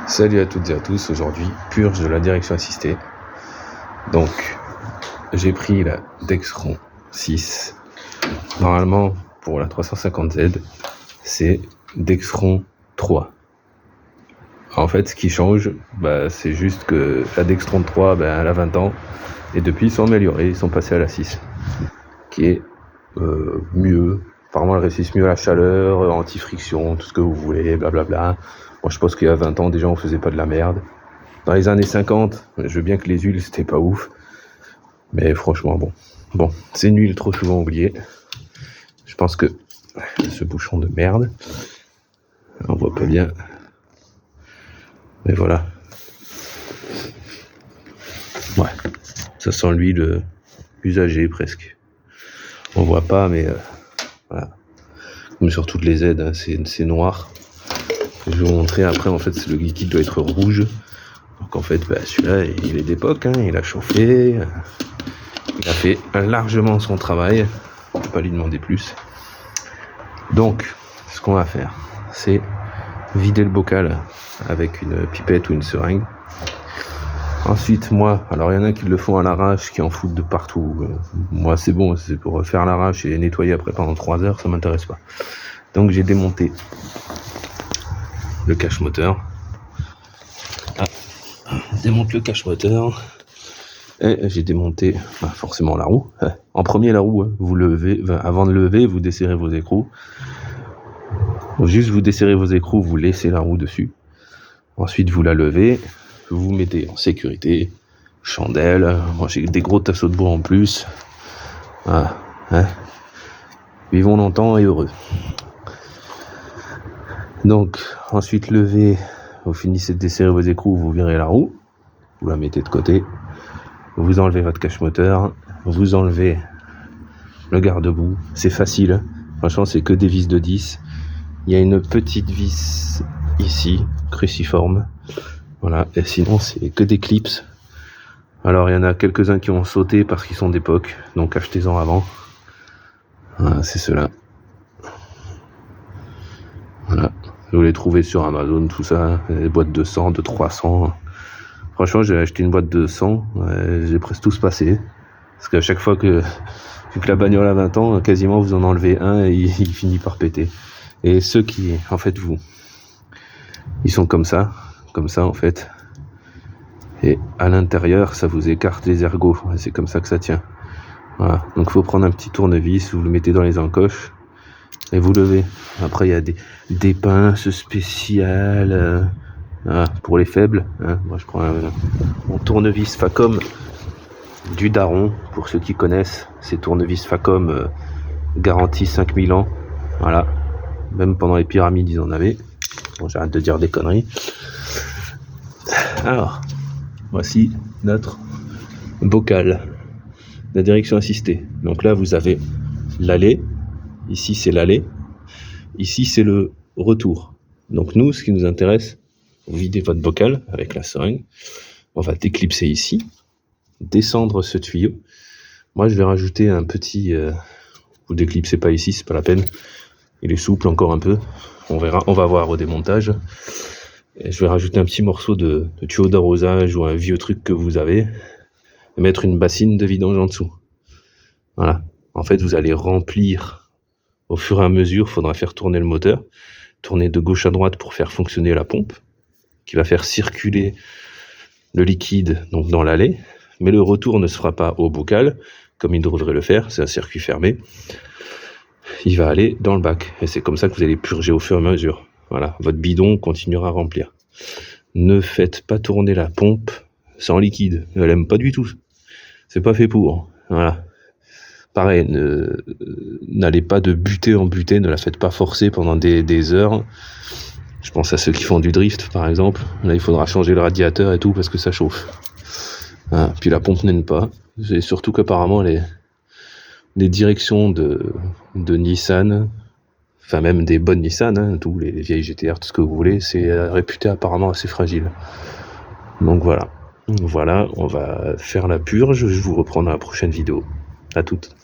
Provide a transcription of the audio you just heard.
Salut à toutes et à tous, aujourd'hui purge de la direction assistée. Donc j'ai pris la Dexron 6. Normalement pour la 350Z c'est Dexron 3. En fait ce qui change, c'est juste que la Dexron 3 elle a 20 ans et depuis ils sont améliorés, ils sont passés à la 6 qui est mieux. Apparemment elle résiste mieux à la chaleur, anti-friction, tout ce que vous voulez, blablabla. Moi je pense qu'il y a 20 ans déjà on faisait pas de la merde. Dans les années 50, je veux bien que les huiles c'était pas ouf. Mais franchement bon, c'est une huile trop souvent oubliée. Je pense que ce bouchon de merde, on voit pas bien. Mais voilà. Ouais, ça sent l'huile usagée presque. On voit pas mais voilà. Comme sur toutes les aides, hein, c'est noir. Je vais vous montrer après, en fait, le liquide doit être rouge. Donc en fait, celui-là, il est d'époque, hein, il a chauffé. Il a fait largement son travail. On ne peut pas lui demander plus. Donc, ce qu'on va faire, c'est vider le bocal avec une pipette ou une seringue. Ensuite, alors il y en a qui le font à l'arrache, qui en foutent de partout. Moi, c'est bon, c'est pour faire l'arrache et nettoyer après pendant 3 heures, ça m'intéresse pas. Donc j'ai démonté le cache moteur. Démonte le cache moteur. Et j'ai démonté forcément la roue. En premier la roue, vous levez, avant de lever, vous desserrez vos écrous. Juste vous desserrez vos écrous, vous laissez la roue dessus. Ensuite vous la levez, vous mettez en sécurité, chandelle. Moi j'ai des gros tasseaux de bois en plus. Voilà, hein. Vivons longtemps et heureux. Donc ensuite levez, vous finissez de desserrer vos écrous, vous virez la roue, vous la mettez de côté, vous enlevez votre cache moteur, vous enlevez le garde-boue, c'est facile, franchement c'est que des vis de 10. Il y a une petite vis ici, cruciforme, voilà, et sinon c'est que des clips. Alors il y en a quelques-uns qui ont sauté parce qu'ils sont d'époque, donc achetez-en avant. Voilà, c'est ceux-là. Voilà, vous les trouvez sur Amazon, tout ça, des boîtes de 100, de 300. Franchement, j'ai acheté une boîte de 100, j'ai presque tous passé. Parce qu'à chaque fois vu que la bagnole a 20 ans, quasiment vous en enlevez un et il finit par péter. Et ceux qui, en fait, ils sont comme ça en fait. Et à l'intérieur, ça vous écarte les ergots, c'est comme ça que ça tient. Voilà, donc il faut prendre un petit tournevis, vous le mettez dans les encoches et vous levez. Après, il y a des pinces spéciales pour les faibles. Hein. Moi, je prends mon tournevis Facom du daron, pour ceux qui connaissent. Ces tournevis Facom garantis 5000 ans. Voilà. Même pendant les pyramides, ils en avaient. Bon, j'arrête de dire des conneries. Alors, voici notre bocal. La direction assistée. Donc là, vous avez l'aller. Ici, c'est l'aller. Ici, c'est le retour. Donc nous, ce qui nous intéresse, vous videz votre bocal avec la seringue. On va déclipser ici. Descendre ce tuyau. Moi, je vais rajouter un petit... vous déclipsez pas ici, c'est pas la peine. Il est souple encore un peu. On verra, on va voir au démontage. Et je vais rajouter un petit morceau de tuyau d'arrosage ou un vieux truc que vous avez. Et mettre une bassine de vidange en dessous. Voilà. En fait, vous allez remplir au fur et à mesure. Il faudra faire tourner le moteur. Tourner de gauche à droite pour faire fonctionner la pompe. Qui va faire circuler le liquide donc dans l'allée. Mais le retour ne se fera pas au bocal, comme il devrait le faire. C'est un circuit fermé. Il va aller dans le bac. Et c'est comme ça que vous allez purger au fur et à mesure. Voilà, votre bidon continuera à remplir. Ne faites pas tourner la pompe sans liquide. Elle aime pas du tout. C'est pas fait pour. Voilà. Pareil, n'allez pas de butée en butée, ne la faites pas forcer pendant des heures. Je pense à ceux qui font du drift, par exemple. Là, il faudra changer le radiateur et tout parce que ça chauffe. Voilà. Puis la pompe n'aime pas. Et surtout qu'apparemment, les directions de Nissan, enfin même des bonnes Nissan, hein, tous les vieilles GTR, tout ce que vous voulez, c'est réputé apparemment assez fragile. Donc voilà, on va faire la purge, je vous reprends dans la prochaine vidéo. À toutes.